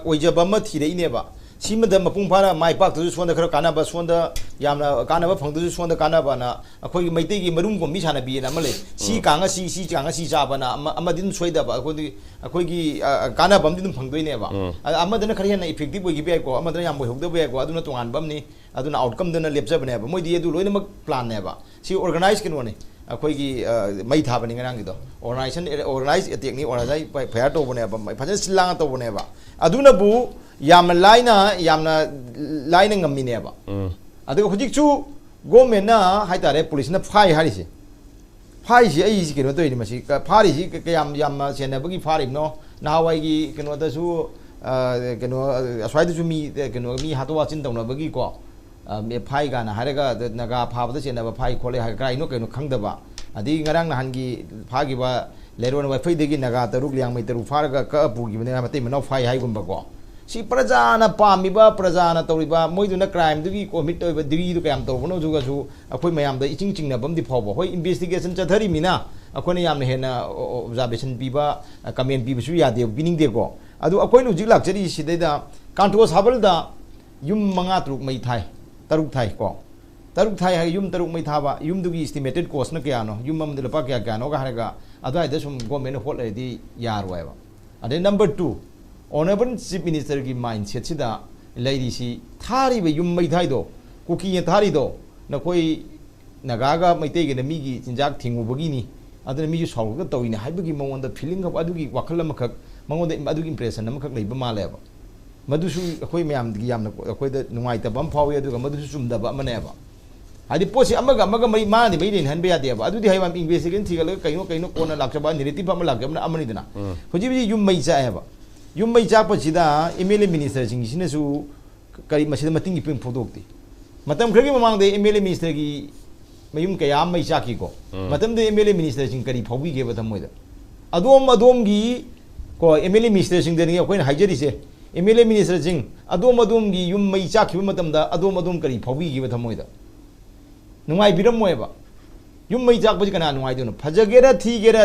ओइजबम थीरेनेबा सिमद मपुंग फाना माइ पाक सोंद खर कानाबा सोंद यामना कानाबा फंगदु सोंद कानाबाना अखोई मैते की मरुम को मिसाना बिना मले सी कांगा सी कांगा सी चाबना अमदिन सोइदबा अखोई की कानाबम दिन फंगदोइनेबा अमदन खर हेना इफेक्टिव ओइगी बेको अमदन याम होगदो बेको अदुना तोंगान बमनी अदुना आउटकम दना लेपजबनेबा मोइदी अदु लोइनमक प्लान नेबा सी ऑर्गेनाइज किनोने अखोई मई थाबनी ngrangido organize attack ni organize fair to boneba fajan silanga to boneba aduna bu yam laina ngamineba adu hujik chu government na haitare police na phai harisi phai si ai si keno to ni masi phari si yam senabagi phari no nawai gi keno da su keno aswai da su mi keno mi hatwa chin tawna bagi ko me phai ga na haraga naga phabada senaba phai khole ha kai no keno khangdaba adi ngarang na hangi phagi ba leron wa phai degi naga taruk liang mai taru farga ka pugi bane mate mano phai hai gumba ko si prajana pamiba prajana toriba moiduna crime dugi commit toiba diri du kayam to bono juga su akoi mayam da iching ching na bam di phobo hoi investigation chathari mina akoi yam ne hena observation piba comment piba su ya de bining de ko adu akoi nu jik lak chari sidai da kanto sabal da yum manga truk mai thai taruk thai ko taruk thai hai yum taruk mai thaba yum dugi estimated cost na kya no yum mam de pa kya no ga haraga adai da sum government hol di yar wa ba ade number 2 honorable chief minister ki mindset sida lady si thari be yum mai thai do kuki ye thari do na koi naga ga mai te ge na mi gi jinjak thingu bagi ni adana mi ju saw ga tawina hai bagi mawon da feeling ga adugi wakal ma khak mawon da adugi impression ma khak lei ba ma le ba madusu akoi mayam gi yam na akoi da nungai ta bam phawi aduga madusu sum da ba mane ba adi posi amaga mai ma ni bai han be ya de ba adudi hai mam investigation thigal kaino kona lakchaba narrative am lakjabna amani dana hoji bi yum mai cha ba yum mai cha pa sida MLA minister sing sine su kari masida mating ipin phodokti matam khagi mamang de MLA minister gi mayum kaya mai cha ki ko matam de MLA minister sing kari phobi ge ba thamoi da adom gi ko MLA minister sing de ni ko na haijari se MLA minister sing adom gi yum mai cha ki matam da adom kari phobi ge ba thamoi da nungai biram moeba yum mai jak baji kana nungai dono phajagera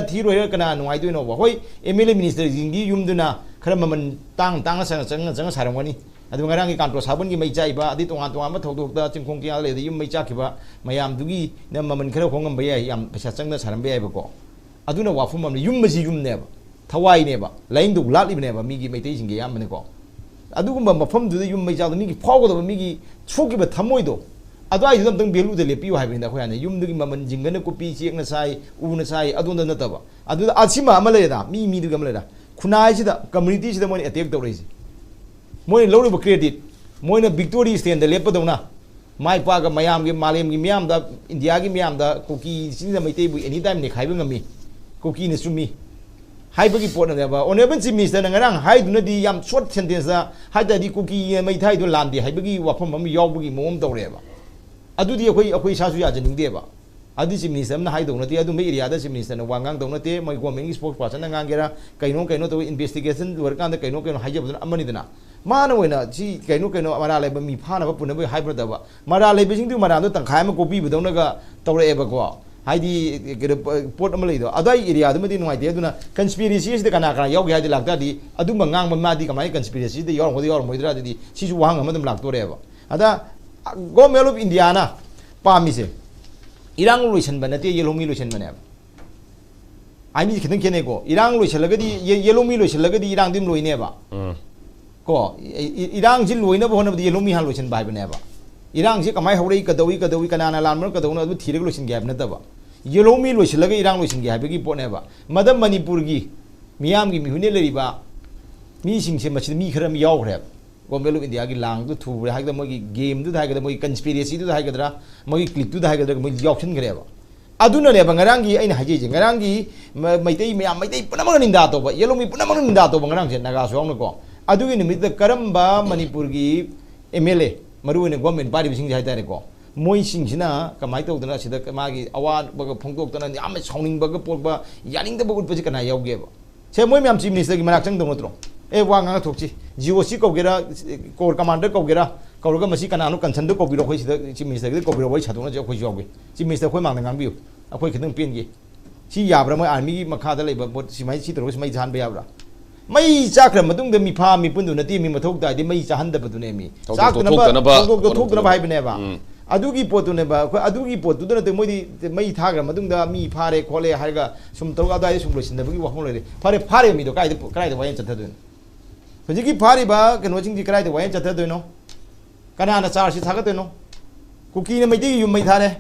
thiro he kana nungai dono ba hoi MLA minister jingi yum duna khara maman tang sang sarangwani adu ngarang ki kanto sabun gi mai chai ba adi tonga ma thok da chingkhong kya le yum mai chak ki ba mayam dugi na maman khara khongam ba ya yam pasa changna saram ba ya ba ko aduna wa fum yum maji yum ne ba thawai ne ba lain du lat li ne ba mi gi mai te jingi yam ne ko adu gum ba mafam du yum mai chak mi gi phaw go mi gi chuki ba thamoi do adai dum tang belu de lepi wa bin da khoya ne yum dugi maman jingana ko pi chek na sai u na sai adun da na ta ba adu asima amale da mi du gam le da khunai si da community si da moi attack tau reisi moi lo ri credit moi na victory stand da lepa da na mai pa ga mayam gi malem gi myam da india gi myam da koki si da mai te bu anytime ne khai ba ngami koki ne sumi hai ba gi pot na ba honorable chief minister na ngarang hai du na di yam short sentence da hai da di koki mai thai du lan di hai ba gi wa pham am yaw ba gi mom tau re ba adudi akoi sa su ya janing de ba adi chief minister na hai dong na te adu me area da chief minister na wangang dong na te mai government spokesperson na ngang gera kaino to investigation work kan da kaino hai jab amani dana ma na wena ji kaino mara lai ba mi pha na ba pun ba hai brother ba mara lai ba jing du mara do tang khai ma ko bi bu dong na ga tawre e ba ko hai di port am lai do adai area da ma di nuai de aduna conspiracy is de kana yaw ga di lakta di adu ma ngang ma di kamai conspiracy de yor mo dra di si ju wang ma dum lak to re ba ada government of India na pami se irang loisan banate yelomi loisan bane ai mi khidang kene ko irang loisan lagadi yelomi loisan lagadi irang dim loine ba ko irang jin loina bo na yelomi han loisan bai bane ba irang je kamai hore kadawi kana na lan mar kadawna du thire loisan gap na ta ba yelomi loisan laga irang loisan ge habegi po ne ba madam manipur gi miyam gi mi hune leri ba mi sing se machi mi khara mi yaw khre government of India ki lang tu thu hai da moi game tu hai da moi conspiracy tu hai da moi click tu hai da moi option gre ba aduna le ba ngarang gi aina haji ngarang gi mai tei punamang ninda to ba yelomi punamang ninda to ba ngarang je naga so ang ko adu gi nimit da karamba manipur gi MLA maru ne government party sing hai da re ko moi sing sina kamai to dana sida ma gi awa ba phongtok dana am sauning ba ga por ba yaning da ba gut pa ji kana yaw ge ba se moi myam chief minister gi manak chang dong tro e wa nga thok chi GOC ko gera core commander ko gera ko ga masi kana anu kansan do ko biro khoi sida chief minister gi ko biro wai chadona je khoi jawge chief minister khoi mang ngang biu akhoi khidang pin gi si ya bra moi army gi makha da lei ba si mai si tro si mai jan ba ya bra ไม่จ้าขนาดต้องเดินมีพามีปืนดูนาทีมีมาทุกได้ที่ไม่จ้าหันเดินประตูเนี่ยมีจ้าตัวนั้นบ้าตัวทุกตัวนั้นไปเป็นไงบ้างอดูกี่ปวดตัวเนี่ยบ้าอดูกี่ปวดตัวนั้นตัวไม่ท่ากันมาต้องเดินมีพาเรคอเลหายก็สมตัวก็ได้สมบูรณ์สินเดินเมื่อกี้ว่าของเลยพาเรมีตัวใกล้ตัวไว้ยังจัดเดินพอที่พาเรบ้ากันว่าจริงที่ใกล้ตัวไว้ยังจัดเดินเนาะกันหาหน้าซาร์สิทักกันเนาะคุกกี้เนี่ยไม่ได้ยุ่งไม่ท่าเลย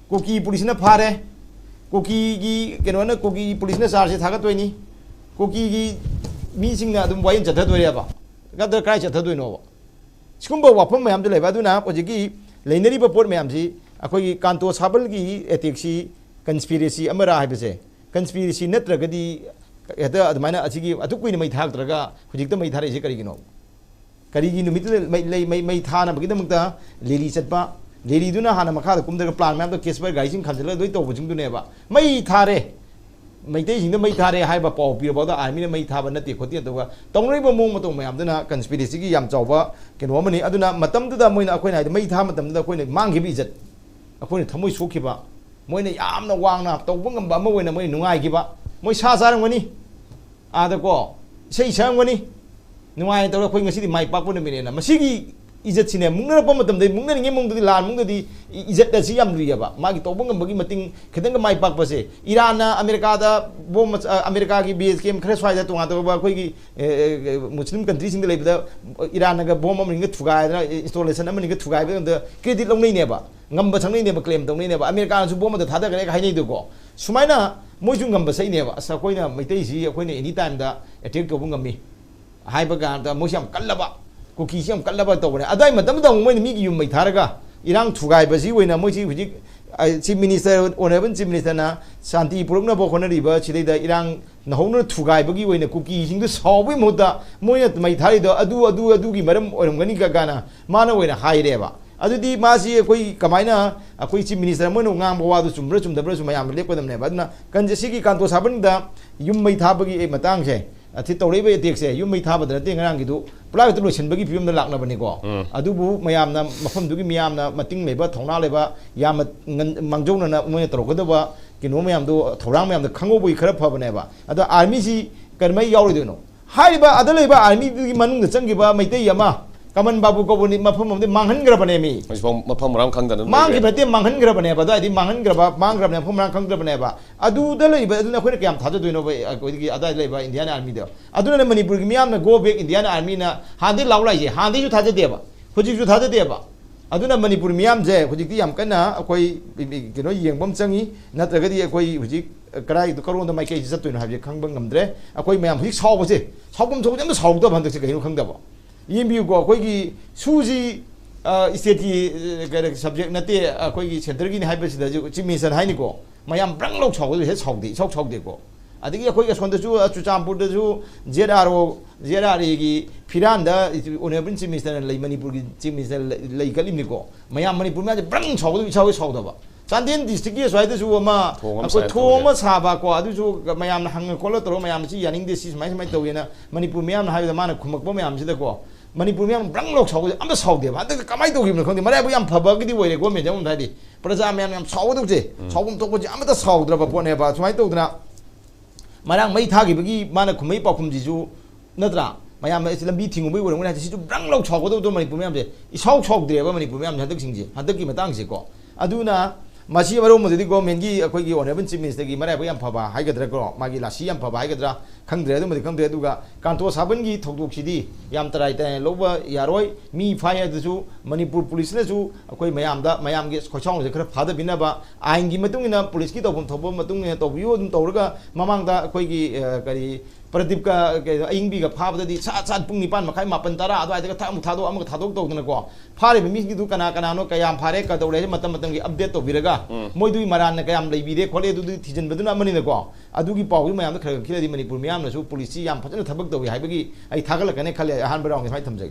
คุกกี้policeเนี่ยพาเรคุกกี้กันว่าเนี่ยคุกกี้policeเนี่ยซาร์สิทักกันตัวนี้คุกกี้มีสิ่งนั้นตัวไว้ยังจัดเดินเลยป่ะก็เดินใกล้จัดเดินเนาะชิคุมบอกว่าผมไม่ทำจะเลยว่าดูนะพอที่เลยนี่รีพอร์ตไม่ทำสิคุยการตัวซาบัลกี้เอติกซี conspiracy อเมริกาให้ไปเส conspiracy นั่นตระก็ดีเหตุอะไรนะอาชีพทุกคนไม่ทักตระก็คุยจิตไม่ทักอะไรสิการิกินเอาการิกินมิตรไม่ท่านะบางทีมันก็เลลี่จัดป่ะเลลี่ดูนะฮานามาข้าแต่กุมเด็กพลานแม่ตัวเคสไปไกด์สิ่งขันจะเลิกด้วยตัวจริงตัวเนี่ยป่ะไม่ท่าเลยไม่ได้สิ่งที่ไม่ท่าเลยให้แบบปอบปีบอกว่าอาร์มีเนี่ยไม่ท่าบันทึกคนที่ตัวต้องรีบมุ่งมาตรงไม่ทำด้วยนะ conspiracy ที่ยำจ่อว่าเกิดว่ามันนี่อันนั้นมาตั้มตัวได้มวยนะคนไหนไม่ท่ามาตั้มตัวคนไหนมั่งขี้บิดคนนี้ทำมวยสุขีป่ะมวยเนี่ยยามนะวางนะตัวพวกกันบ้ามวยนะมวยหนุ่งไอ้ขี้ป่ะมวยชาซาร์วันนี้แต่ก็ใช่ใช่วันนี้หนุ่งไอ้ตัวเราคุยกันสิที่ไม่ปักพวกนั้นไม่เนี่ยนะมาสิกี่อิจฉาสิเนี่ยมึงนั่นป้อมมาตั้มเดียมึงนั่นยังมึงตัวที่ลานมึงตัวที่อิจฉาแต่สิยามดูยังป่ะมากี่ตัวพวกกันบางทีมาติ้งคิดถึงก็ไม่ปักไปสิอิหร่านนะอเมริกาได้บอมอเมริกาकी बेस केเครสไฟจะตัวตัวว่าคุยกี่มุสลิมคันทรีสิ่งที่เลยแบบอิหร่านนะก็บอมมันก็ถูกไอ้นะอินสตอเลชันนั้นมันก็ถูกไอ้แบบนั้นเครดิตลงนี่เนี่ยป่ะงำบังนี่เนี่ยมาเคลมตรงนี้เนี่ยป่ะอเมริกาสุบอมมันจะท้าได้กันให้นี่ดูก็สมัยน่ะมวยจุงงำบังใช่เนี่ยป่ะสักคนน่ะไม่ได้สิคนเนี่ย anytime ได้เที่ยวกับพวกงำมีให้ประกันแต่มวยช่างกันละป่ะกูขี้ช่างกันละป่ะตัวเนี่ยอะไรมาตั้มต้องมวยมีกี่ยุ่งไม่ท้าเลยก็อิหร่านถูกไอ้แบบสิเว้ยนะมวยที่ผู้ชิมินิสเตอร์โอเนบันชิมินิสเตอร์นะสันติปรุงนะบอกคนนั้นดีบ่ชิลิดาอิหร่านนะฮงนั้นถูกไอ้บางทีเว้ยนะคุกกี้สิ่งที่สอบไปหมดอ่ะมวยเนี่ยไม่ท้าเลยอดูกี่มาเริ่มโอ้ยมันนี่ก็กันนะมานะเว้ยนะหายเลยบ่อดูดีมาสิคุยกับไม่นะคุยชิมินิสเตอร์มันงานบอกว่าดูจุ่มดับมายามเล็กกว่านั้นเนี่ยบ่นะกันจะสิกี่การตัวสาบันดายุ่งไม่ท้าบางทีมาตั้งใช่ที่ตัวนี้ไปเด็กเสียยุ่งไม่ท้าบัดนั้นที่งานกี่ตัวปลายตัวฉันบางทีพิมพ์นั่นหลักนะบันนี้ก็ดูบุมายามนะมาฟังดูกี่มายามนะมาติ้งเลยบ่ท้องน้าเลยบ่ยามเงินมังจงนั่นนะมันตรอกก็ได้บ่กินว่าไม่ยามดูถอดร่างไม่ยามดูขังเอาไว้ครับพอบันนี้บ่แต่อาร์มีสิกันไม่ยาวเลยดูเนาะให้บ่อะไรเลยบ่อาร์มีมันก็จังกี่บ่ไม่ได้ยามาก็มันบาบุก็วันนี้มาพมที่มังหันกระบเนี่ยมีมาพมรำคังกันมังกี่ประเทศมังหันกระบเนี่ยบ่ได้ที่มังหันกระบมังกระบเนี่ยพมรำคังกระบเนี่ยบ่ดูได้เลยบ่นั่นคนที่ยามทัดตัวเนาะบ่คนที่อะไรเลยบ่อินเดียนาอาร์มีเดียวดูนั่นมันนี่ปุริมียามนะ go back อินเดียนาอาร์มีนะฮันที่เล่าไรสิฮันที่จุดทัดเดียบ่คนที่จุดทัดเดียบ่ดูนั่นมันนี่ปุริมียามเจ้คนที่ยามกันนะคุยกินว่ายังบ่มจังงี้นั่นแต่ก็ที่คุยคนที่กระไรตัวกระโดดทำไมแกจะสัตว์ตัวนั้นหายไปข้างบังงำเด้อคุยไม่ยามที่ชอบบ่สิชอบผมชอบจังก็ชอบตัวพันธุ์สิก็เห็นข้างเดียวบ่ยิ่งบิวก็คุยกี่สูจีอิสเตที่ก็ subject นั่นที่คุยกี่เซ็นเตอร์กินให้ไปสิเดี๋ยวจิมมี่สันให้นี่ก็มายามบรังโลกชอบก็เห็นชอบดีก็อันนี้ก็คุยกับคนที่จู่จามพูดที่จู่เจดาร์กี่พิรันดาอุณหภูมิจิมมี่สันเลยมันนี่พูดจิมมี่สันเลยก็ลิมนี่ก็มายามมันนี่พูดไม่ได้บรังชอบก็ชอบตัวบ่จันทินดิสติกสวยที่จู่มาก็ทัวร์มาซาบะก็ที่จู่มายามหังคนละตัวมายามที่ยันนิงดิสไม่ตัวเองนะมันนี่พูดมายามให้แต่มันคุมก็มายามที่เด็กก็มันนี่พูดไม่ยามบรังโลกชาวก็อันนั้นชาวเดียวแต่ก็ไม่ตัวกินเลยคนที่มาได้พยายามพับก็ที่วัยเด็กว่าเหมือนจะมุ่งได้ดิประชาชนยามชาวตัวจีชาวผมตัวก็จะอันนั้นชาวตัวแบบพวกเนี่ยป่ะสมัยตัวนั้นมาดังไม่ท่ากี่บางทีมันคุมไม่ปอกคุมจิจูนั่นแหละมายามอิสลามบีทิ้งไว้วันนั้นจะจิจูบรังโลกชาวก็ตัวมันนี่พูดไม่ยามจีชาวเดียวว่ามันนี่พูดไม่ยามฮันตึกสิงจีฮันตึกกี่มาตั้งสิก็ดูนะมาชีวารมณ์มันจะดีกว่าเมืองกี้คุยกี่วันนี้เป็นจิมมิสต์กี่มาได้พยายามพับให้กันได้ก็มากี่ลาชียามพับให้กันได้ขังเดือดมันขังเดือดดูก็การตัวสาบันกี้ถูกชีดียามตรายแต่ลบว่ายารอยมีไฟอะไรจู่มณีปุร police เนี่ยจู่คุยมายามกี้ข้อช่องจะครับพาดบินนะบ่ไอ้กี้มาตรงนี้นะ police กี้ตัวผมทบมาตรงนี้ตัววิวตัวแล้วก็มามังตาคุยกี่กี่ประดิบกับอิงบีกับภาพดีชาปุ่งนิพันธ์มาใครมาเป็นตาราอะไรก็ทาดูมันก็ทาดูตัวนั่นก็พาเรเป็นมิสกิดูกันนะโนกยามพาเรก็ตัวเลยมาตั้งกี่อัปเดตตัววิรกะมวยดูมารันกยามเลยวิดีโอคอลเลยดูที่จันเป็นตัวนั้นมันนี่ก็ดูกี่ป่าวมายามต้องเคยคิดอะไรมันนี่ปุ่มยามนะชู police ยามพัฒนาทับตัววิหายไปกี่ไอ้ทักแล้วกันเนี่ยเขาเลยอาหารไปลองให้ทำใจ